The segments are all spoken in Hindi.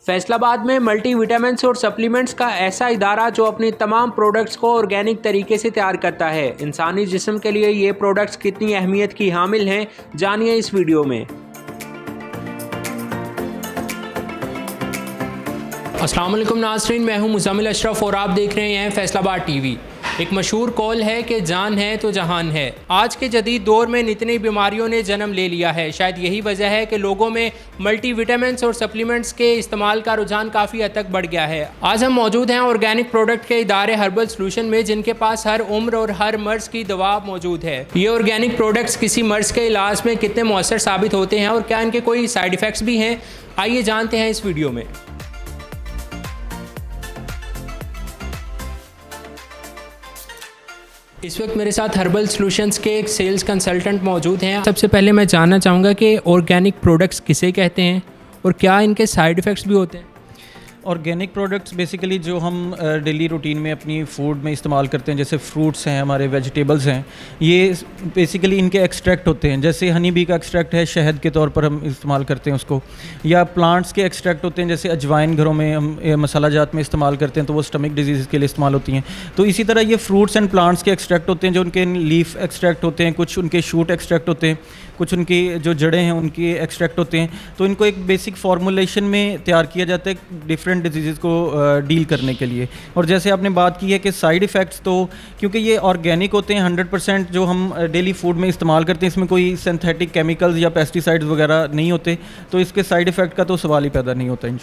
फैसलाबाद में मल्टी विटामिन्स और सप्लीमेंट्स का ऐसा इदारा जो अपनी तमाम प्रोडक्ट्स को ऑर्गेनिक तरीके से तैयार करता है। इंसानी जिस्म के लिए ये प्रोडक्ट्स कितनी अहमियत की हामिल हैं, जानिए इस वीडियो में। अस्सलाम वालेकुम नाज़रीन, मैं हूं मुज़म्मिल अशरफ और आप देख रहे हैं फैसलाबाद टीवी। एक मशहूर कौल है कि जान है तो जहान है। आज के जदीद दौर में इतनी बीमारियों ने जन्म ले लिया है। शायद यही वजह है कि लोगों में मल्टी विटामिन्स और सप्लीमेंट्स के इस्तेमाल का रुझान काफ़ी हद तक बढ़ गया है। आज हम मौजूद हैं ऑर्गेनिक प्रोडक्ट के इदारे हर्बल सॉल्यूशन में, जिनके पास हर उम्र और हर मर्ज़ की दवा मौजूद है। ये ऑर्गेनिक प्रोडक्ट्स किसी मर्ज़ के इलाज में कितने मौसर साबित होते हैं और क्या इनके कोई साइड इफ़ेक्ट्स भी हैं, आइए जानते हैं इस वीडियो में। इस वक्त मेरे साथ हर्बल सॉल्यूशंस के एक सेल्स कंसल्टेंट मौजूद हैं। सबसे पहले मैं जानना चाहूँगा कि ऑर्गेनिक प्रोडक्ट्स किसे कहते हैं और क्या इनके साइड इफ़ेक्ट्स भी होते हैं। ऑर्गेनिक प्रोडक्ट्स बेसिकली जो हम डेली रूटीन में अपनी फूड में इस्तेमाल करते हैं, जैसे फ्रूट्स हैं, हमारे वेजिटेबल्स हैं, ये बेसिकली इनके एक्सट्रैक्ट होते हैं। जैसे हनी बी का एक्सट्रैक्ट है, शहद के तौर पर हम इस्तेमाल करते हैं उसको, या प्लांट्स के एक्सट्रैक्ट होते हैं, जैसे अजवाइन घरों में हम मसाला जात में इस्तेमाल करते हैं तो वो स्टमक डिजीज़ के लिए इस्तेमाल होती हैं। तो इसी तरह ये फ्रूट्स एंड प्लांट्स के एक्सट्रैक्ट होते हैं, जो उनके लीफ एक्सट्रैक्ट होते हैं, कुछ उनके शूट एक्सट्रैक्ट होते हैं, कुछ उनकी जो जड़ें हैं उनके एक्सट्रैक्ट होते हैं। तो इनको एक बेसिक फार्मूलेशन में तैयार किया जाता है डिफरेंट डिजीज़ को डील करने के लिए। और जैसे आपने बात की है कि साइड इफ़ेक्ट्स, तो क्योंकि ये ऑर्गेनिक होते हैं 100% जो हम डेली फूड में इस्तेमाल करते हैं, इसमें कोई सिंथेटिक केमिकल्स या पेस्टिसाइड्स वगैरह नहीं होते, तो इसके साइड इफ़ेक्ट का तो सवाल ही पैदा नहीं होता।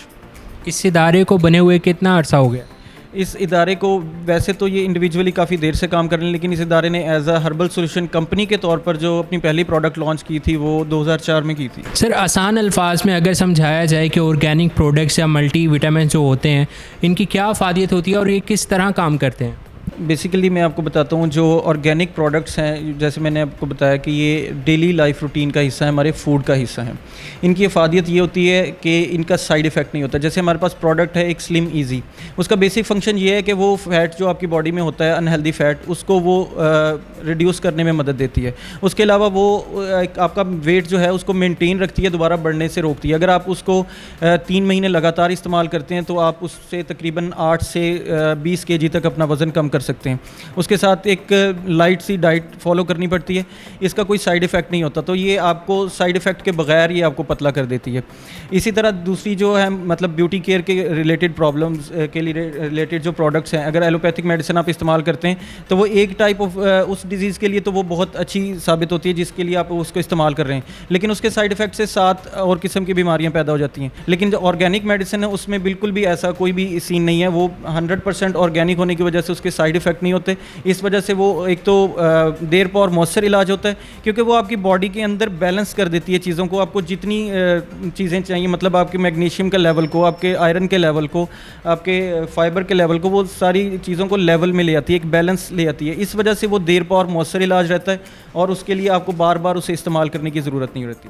इस इदारे को बने हुए कितना अर्सा हो गया? इस इदारे को वैसे तो ये इंडिविजुअली काफ़ी देर से काम कर रहे हैं, लेकिन इस इदारे ने as a herbal solution company के तौर पर जो अपनी पहली प्रोडक्ट लॉन्च की थी वो 2004 में की थी। सर, आसान अल्फाज में अगर समझाया जाए कि ऑर्गेनिक प्रोडक्ट्स या मल्टी विटामिन जो होते हैं, इनकी क्या अफादियत होती है और ये किस तरह काम करते हैं? बेसिकली मैं आपको बताता हूँ, जो ऑर्गेनिक प्रोडक्ट्स हैं, जैसे मैंने आपको बताया कि ये डेली लाइफ रूटीन का हिस्सा है, हमारे फूड का हिस्सा है। इनकी अफादियत ये होती है कि इनका साइड इफ़ेक्ट नहीं होता। जैसे हमारे पास प्रोडक्ट है एक स्लिम ईजी, उसका बेसिक फंक्शन ये है कि वो फ़ैट जो आपकी बॉडी में होता है, अनहेल्दी फ़ैट, उसको वो रिड्यूस करने में मदद देती है। उसके अलावा वो आपका वेट जो है उसको मेनटेन रखती है, दोबारा बढ़ने से रोकती है। अगर आप उसको 3 महीने लगातार इस्तेमाल करते हैं तो आप उससे तकरीबन 8 से 20 kg तक अपना वज़न कम कर सकते हैं। उसके साथ एक लाइट सी डाइट फॉलो करनी पड़ती है। इसका कोई साइड इफ़ेक्ट नहीं होता, तो ये आपको साइड इफ़ेक्ट के बगैर ये आपको पतला कर देती है। इसी तरह दूसरी जो है, मतलब ब्यूटी केयर के रिलेटेड प्रॉब्लम्स के लिए रिलेटेड जो प्रोडक्ट्स हैं, अगर एलोपैथिक मेडिसिन आप इस्तेमाल करते हैं तो वो एक टाइप ऑफ उस डिजीज़ के लिए तो वो बहुत अच्छी साबित होती है जिसके लिए आप उसको इस्तेमाल कर रहे हैं, लेकिन उसके साइड इफ़ेक्ट से 7 और किस्म की बीमारियाँ पैदा हो जाती हैं। लेकिन जो ऑर्गेनिक मेडिसिन है उसमें बिल्कुल भी ऐसा कोई भी सीन नहीं है। वो 100% ऑर्गेनिक होने की वजह से उसके साइड इफ़ेक्ट नहीं होते। इस वजह से वो एक तो देर पर मौसर इलाज होता है, क्योंकि वो आपकी बॉडी के अंदर बैलेंस कर देती है चीज़ों को। आपको जितनी चीज़ें चाहिए, मतलब आपके मैग्नीशियम के लेवल को, आपके आयरन के लेवल को, आपके फाइबर के लेवल को, वो सारी चीज़ों को लेवल में ले आती है, एक बैलेंस ले आती है। इस वजह से वो देर पर मौसर इलाज रहता है और उसके लिए आपको बार बार उसे इस्तेमाल करने की ज़रूरत नहीं रहती।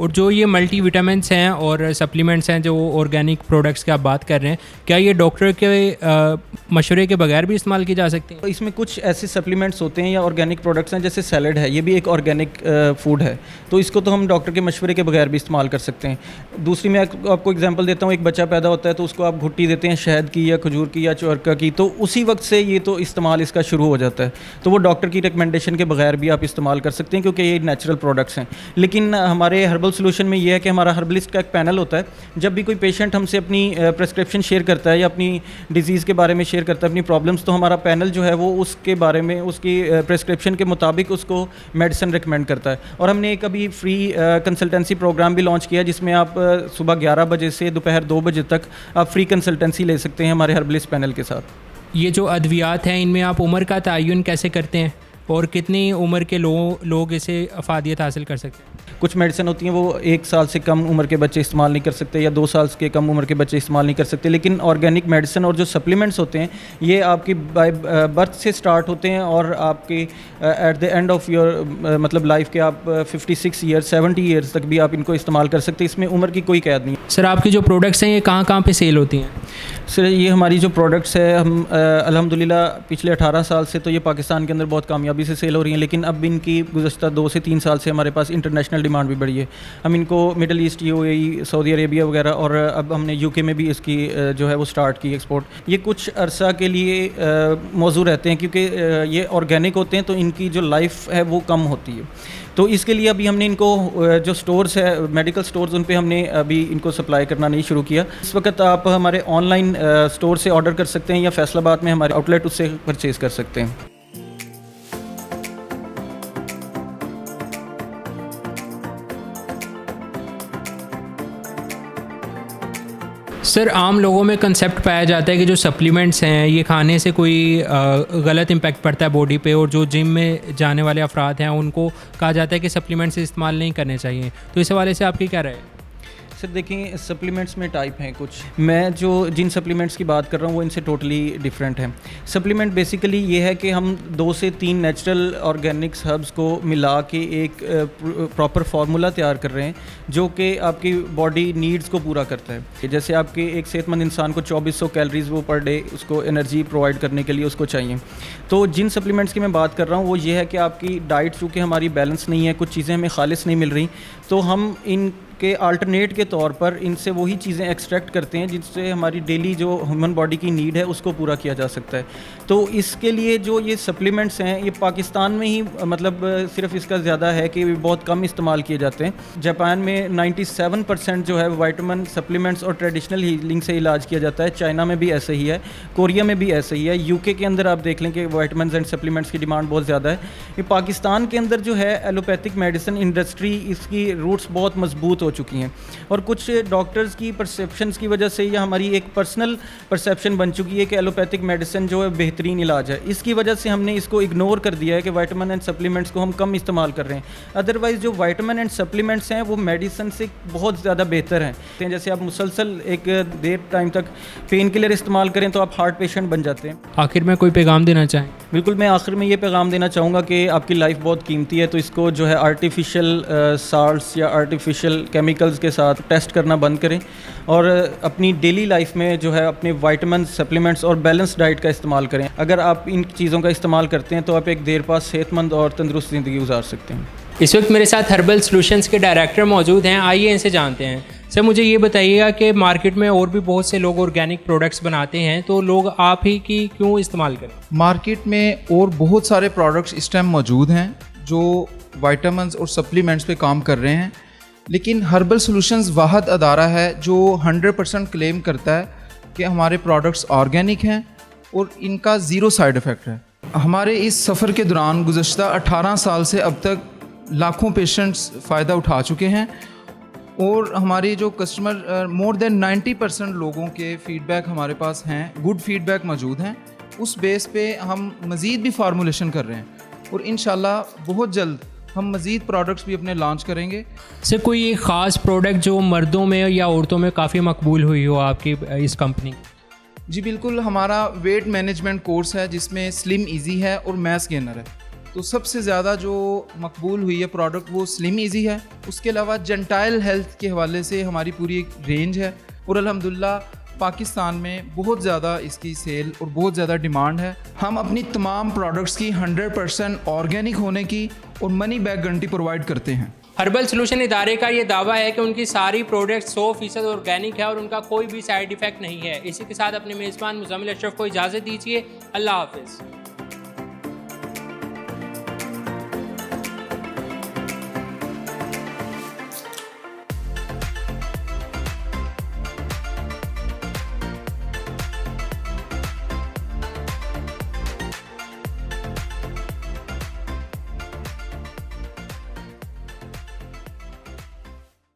और जो ये मल्टी विटामिन्स हैं और सप्लीमेंट्स हैं, जो ऑर्गेनिक प्रोडक्ट्स की आप बात कर रहे हैं, क्या ये डॉक्टर के मशवरे के बगैर भी इस्तेमाल की जा सकती हैं? तो इसमें कुछ ऐसे सप्लीमेंट्स होते हैं या ऑर्गेनिक प्रोडक्ट्स हैं, जैसे सैलड है, ये भी एक ऑर्गेनिक फूड है, तो इसको तो हम डॉक्टर के मशवरे के बगैर भी इस्तेमाल कर सकते हैं। दूसरी मैं आपको एग्जांपल देता हूँ, एक बच्चा पैदा होता है तो उसको आप घुट्टी देते हैं शहद की या खजूर की या चुअरका की, तो उसी वक्त से ये तो इस्तेमाल इसका शुरू हो जाता है। तो वो डॉक्टर की रिकमेंडेशन के बगैर भी आप इस्तेमाल कर सकते हैं, क्योंकि ये नेचुरल प्रोडक्ट्स हैं। लेकिन हमारे हर्बल सॉल्यूशन में ये है कि हमारा हर्बलिस्ट का एक पैनल होता है। जब भी कोई पेशेंट हमसे अपनी प्रेस्क्रिप्शन शेयर करता है या अपनी डिजीज़ के बारे में शेयर करता है, अपनी प्रॉब्लम्स, तो हमारा पैनल जो है वो उसके बारे में, उसकी प्रेस्क्रिप्शन के मुताबिक उसको मेडिसिन रिकमेंड करता है। और हमने एक अभी फ्री कंसल्टेंसी प्रोग्राम भी लॉन्च किया, जिसमें आप सुबह 11 बजे से दोपहर 2 बजे तक आप फ्री कंसल्टेंसी ले सकते हैं हमारे हर्बलिस्ट पैनल के साथ। ये जो अद्वियात हैं, इनमें आप उम्र का तयन कैसे करते हैं और कितनी उम्र के लोग इसे अफादियत हासिल कर सकते हैं? कुछ मेडिसिन होती हैं वो 1 साल से कम उम्र के बच्चे इस्तेमाल नहीं कर सकते, या 2 साल के कम उम्र के बच्चे इस्तेमाल नहीं कर सकते। लेकिन ऑर्गेनिक मेडिसिन और जो सप्लीमेंट्स होते हैं, ये आपकी बाय बर्थ से स्टार्ट होते हैं और आपके at the end of your मतलब लाइफ के आप 56 ईयर्स 70 ईयर्स तक भी आप इनको इस्तेमाल कर सकते हैं। इसमें उम्र की कोई कैद नहीं है। सर, आपकी जो प्रोडक्ट्स हैं ये कहाँ कहाँ पे सेल होती हैं? सर, ये हमारी जो प्रोडक्ट्स है, हम अल्हम्दुलिल्लाह पिछले 18 साल से तो ये पाकिस्तान के अंदर बहुत कामयाबी से सेल हो रही हैं, लेकिन अब इनकी गुज़श्ता 2 से 3 साल से हमारे पास इंटरनेशनल डिमांड भी बढ़ी है। हम इनको middle east, UAE, Saudi Arabia वगैरह, और अब हमने यूके में भी इसकी जो है वो स्टार्ट की एक्सपोर्ट। ये कुछ अरसा के लिए मौजूद रहते हैं क्योंकि ये ऑर्गेनिक होते हैं, तो इनकी जो लाइफ है वो कम होती है। तो इसके लिए अभी हमने इनको जो स्टोर्स है, मेडिकल स्टोर्स, उन पे हमने अभी इनको सप्लाई करना नहीं शुरू किया। इस वक्त आप हमारे ऑनलाइन स्टोर से ऑर्डर कर सकते हैं या फैसलाबाद में हमारे आउटलेट उससे परचेज़ कर सकते हैं। सर, आम लोगों में कंसेप्ट पाया जाता है कि जो सप्लीमेंट्स हैं ये खाने से कोई गलत इम्पैक्ट पड़ता है बॉडी पे, और जो जिम में जाने वाले अफराद हैं उनको कहा जाता है कि सप्लीमेंट्स इस्तेमाल नहीं करने चाहिए। तो इस हवाले से आपकी क्या राय है? सर देखिए, सप्लीमेंट्स में टाइप हैं कुछ। मैं जो जिन सप्लीमेंट्स की बात कर रहा हूँ वो इनसे टोटली डिफरेंट है। सप्लीमेंट बेसिकली ये है कि हम 2 से 3 नेचुरल ऑर्गेनिक्स हर्ब्स को मिला के एक प्रॉपर फार्मूला तैयार कर रहे हैं जो कि आपकी बॉडी नीड्स को पूरा करता है। जैसे आपके एक सेहतमंद इंसान को 2400 कैलोरीज वो पर डे उसको एनर्जी प्रोवाइड करने के लिए उसको चाहिए। तो जिन सप्लीमेंट्स की मैं बात कर रहा हूँ वो ये है कि आपकी डाइट चूँकि हमारी बैलेंस नहीं है, कुछ चीज़ें हमें खालिस नहीं मिल रही, तो हम इन के अल्टरनेट के तौर पर इनसे वही चीज़ें एक्सट्रैक्ट करते हैं जिससे हमारी डेली जो ह्यूमन बॉडी की नीड है उसको पूरा किया जा सकता है। तो इसके लिए जो ये सप्लीमेंट्स हैं ये पाकिस्तान में ही मतलब सिर्फ इसका ज़्यादा है कि बहुत कम इस्तेमाल किए जाते हैं। जापान में 97% जो है विटामिन सप्लीमेंट्स और ट्रेडिशनल हीलिंग से इलाज किया जाता है। चाइना में भी ऐसे ही है, कोरिया में भी ऐसे ही है, यूके के अंदर आप देख लें कि विटामिन एंड सप्लीमेंट्स की डिमांड बहुत ज़्यादा है। ये पाकिस्तान के अंदर जो है एलोपैथिक मेडिसिन इंडस्ट्री, इसकी रूट्स बहुत मजबूत हो चुकी हैं और कुछ डॉक्टर्स की परसेप्शंस की वजह से या हमारी एक पर्सनल परसेप्शन बन चुकी है कि एलोपैथिक मेडिसिन जो है बेहतरीन इलाज है। इसकी वजह से हमने इसको इग्नोर कर दिया है कि विटामिन एंड सप्लीमेंट्स को हम कम इस्तेमाल कर रहे हैं। अदरवाइज़ जो विटामिन एंड सप्लीमेंट्स हैं वो मेडिसिन से बहुत ज़्यादा बेहतर हैं। जैसे आप मुसलसल एक देर टाइम तक पेन किलर इस्तेमाल करें तो आप हार्ट पेशेंट बन जाते हैं। आखिर में कोई पैगाम देना चाहें? बिल्कुल, मैं आखिर में ये पैगाम देना चाहूँगा कि आपकी लाइफ बहुत कीमती है, तो इसको जो है आर्टिफिशियल साल्ट्स या आर्टिफिशियल केमिकल्स के साथ टेस्ट करना बंद करें और अपनी डेली लाइफ में जो है अपने विटामिन सप्लीमेंट्स और बैलेंस डाइट का इस्तेमाल करें। अगर आप इन चीज़ों का इस्तेमाल करते हैं तो आप एक देर पास सेहतमंद और तंदुरुस्त ज़िंदगी गुजार सकते हैं। इस वक्त मेरे साथ हर्बल सॉल्यूशंस के डायरेक्टर मौजूद हैं, आइए इनसे जानते हैं। सर, मुझे ये बताइएगा कि मार्केट में और भी बहुत से लोग ऑर्गेनिक प्रोडक्ट्स बनाते हैं, तो लोग आप ही की क्यों इस्तेमाल करें? मार्केट में और बहुत सारे प्रोडक्ट्स इस टाइम मौजूद हैं जो विटामिन्स और सप्लीमेंट्स पे काम कर रहे हैं, लेकिन हर्बल सॉल्यूशंस वाहद अदारा है जो 100% क्लेम करता है कि हमारे प्रोडक्ट्स ऑर्गेनिक हैं और इनका ज़ीरो साइड इफ़ेक्ट है। हमारे इस सफ़र के दौरान गुज़श्ता 18 साल से अब तक लाखों पेशेंट्स फ़ायदा उठा चुके हैं और हमारे जो कस्टमर मोर देन 90% लोगों के फ़ीडबैक हमारे पास हैं, गुड फ़ीडबैक मौजूद हैं। उस बेस पे हम मज़ीद भी फार्मूलेशन कर रहे हैं और इंशाल्लाह बहुत जल्द हम मज़ीद प्रोडक्ट्स भी अपने लॉन्च करेंगे। सर, कोई एक ख़ास प्रोडक्ट जो मर्दों में या औरतों में काफ़ी मकबूल हुई हो आपकी इस कंपनी? जी बिल्कुल, हमारा वेट मैनेजमेंट कोर्स है जिसमें स्लिम इजी है और मैस गेनर है। तो सबसे ज़्यादा जो मकबूल हुई है प्रोडक्ट वो स्लिम इजी है। उसके अलावा जेंटाइल हेल्थ के हवाले से हमारी पूरी एक रेंज है और अल्हम्दुलिल्लाह पाकिस्तान में बहुत ज़्यादा इसकी सेल और बहुत ज़्यादा डिमांड है। हम अपनी तमाम प्रोडक्ट्स की 100% ऑर्गेनिक होने की और मनी बैक गारंटी प्रोवाइड करते हैं। हर्बल सॉल्यूशन इदारे का ये दावा है कि उनकी सारी प्रोडक्ट्स 100% ऑर्गेनिक है और उनका कोई भी साइड इफ़ेक्ट नहीं है। इसी के साथ अपने मेज़बान मुज़म्मिल अशरफ को इजाज़त दीजिए। अल्लाह हाफ़िज़।